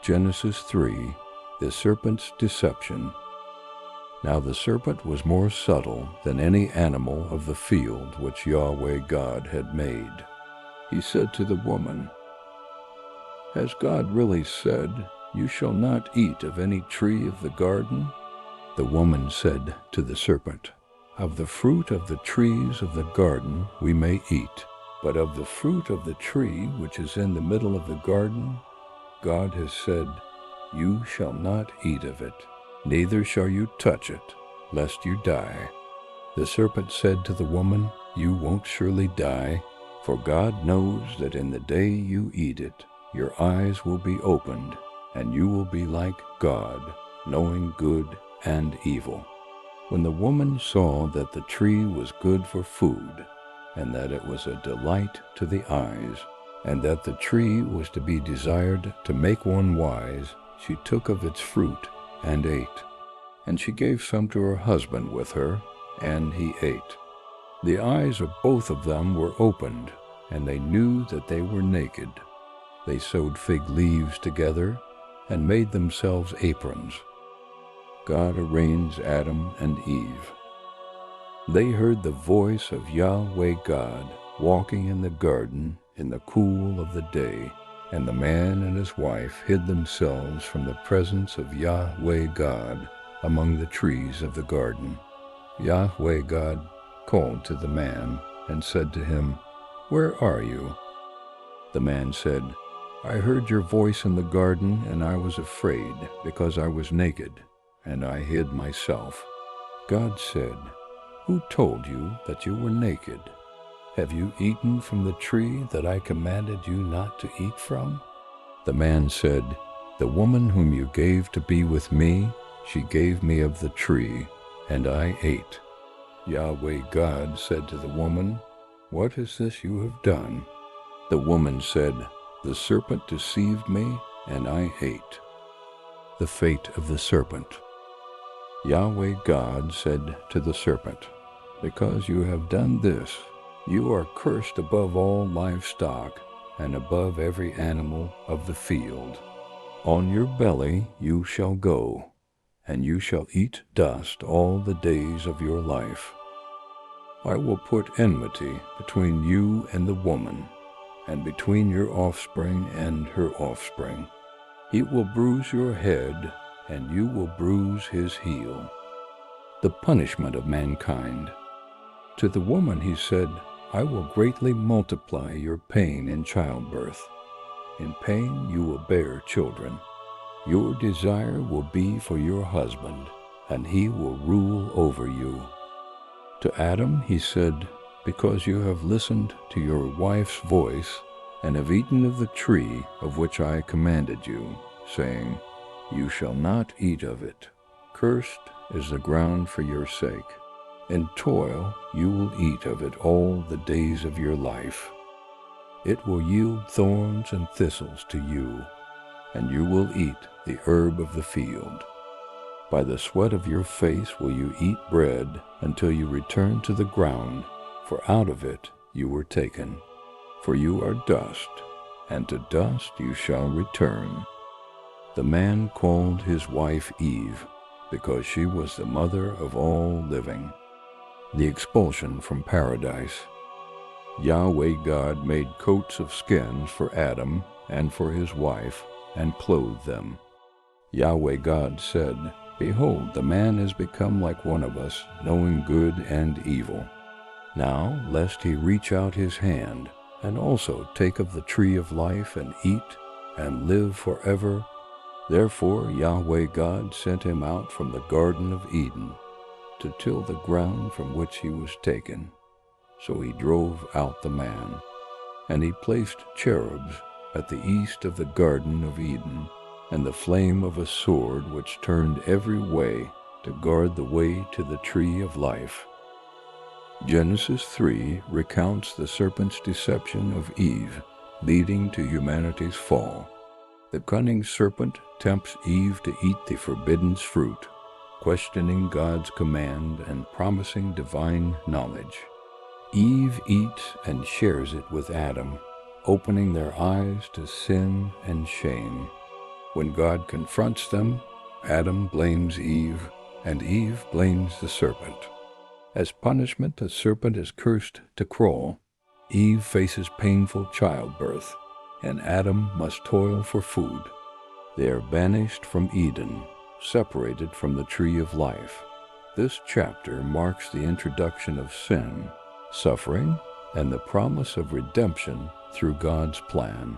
Genesis 3, the serpent's deception. Now the serpent was more subtle than any animal of the field which Yahweh God had made. He said to the woman, "Has God really said, 'You shall not eat of any tree of the garden'?" The woman said to the serpent, "Of the fruit of the trees of the garden we may eat, but of the fruit of the tree which is in the middle of the garden, God has said, 'You shall not eat of it, neither shall you touch it, lest you die.'" The serpent said to the woman, "You won't surely die, for God knows that in the day you eat it, your eyes will be opened, and you will be like God, knowing good and evil." When the woman saw that the tree was good for food, and that it was a delight to the eyes, and that the tree was to be desired to make one wise, she took of its fruit and ate. And she gave some to her husband with her, and he ate. The eyes of both of them were opened, and they knew that they were naked. They sewed fig leaves together and made themselves aprons. God arraigns Adam and Eve. They heard the voice of Yahweh God walking in the garden in the cool of the day, and the man and his wife hid themselves from the presence of Yahweh God among the trees of the garden. Yahweh God called to the man and said to him, "Where are you?" The man said, "I heard your voice in the garden, and I was afraid, because I was naked, and I hid myself." God said, "Who told you that you were naked? Have you eaten from the tree that I commanded you not to eat from?" The man said, "The woman whom you gave to be with me, she gave me of the tree, and I ate." Yahweh God said to the woman, "What is this you have done?" The woman said, "The serpent deceived me, and I ate." The fate of the serpent. Yahweh God said to the serpent, "Because you have done this, you are cursed above all livestock and above every animal of the field. On your belly you shall go, and you shall eat dust all the days of your life. I will put enmity between you and the woman, and between your offspring and her offspring. He will bruise your head, and you will bruise his heel." The punishment of mankind. To the woman he said, "I will greatly multiply your pain in childbirth. In pain you will bear children. Your desire will be for your husband, and he will rule over you." To Adam he said, "Because you have listened to your wife's voice, and have eaten of the tree of which I commanded you, saying, 'You shall not eat of it. Cursed is the ground for your sake. In toil you will eat of it all the days of your life. It will yield thorns and thistles to you, and you will eat the herb of the field. By the sweat of your face will you eat bread until you return to the ground, for out of it you were taken. For you are dust, and to dust you shall return." The man called his wife Eve, because she was the mother of all living. The expulsion from paradise. Yahweh God made coats of skins for Adam and for his wife, and clothed them. Yahweh God said, "Behold, the man has become like one of us, knowing good and evil. Now, lest he reach out his hand, and also take of the tree of life and eat, and live forever." Therefore Yahweh God sent him out from the Garden of Eden, to till the ground from which he was taken. So he drove out the man. And he placed cherubs at the east of the Garden of Eden, and the flame of a sword which turned every way to guard the way to the tree of life. Genesis 3 recounts the serpent's deception of Eve, leading to humanity's fall. The cunning serpent tempts Eve to eat the forbidden fruit, questioning God's command and promising divine knowledge. Eve eats and shares it with Adam, opening their eyes to sin and shame. When God confronts them, Adam blames Eve, and Eve blames the serpent. As punishment, the serpent is cursed to crawl. Eve faces painful childbirth, and Adam must toil for food. They are banished from Eden, separated from the tree of life. This chapter marks the introduction of sin, suffering, and the promise of redemption through God's plan.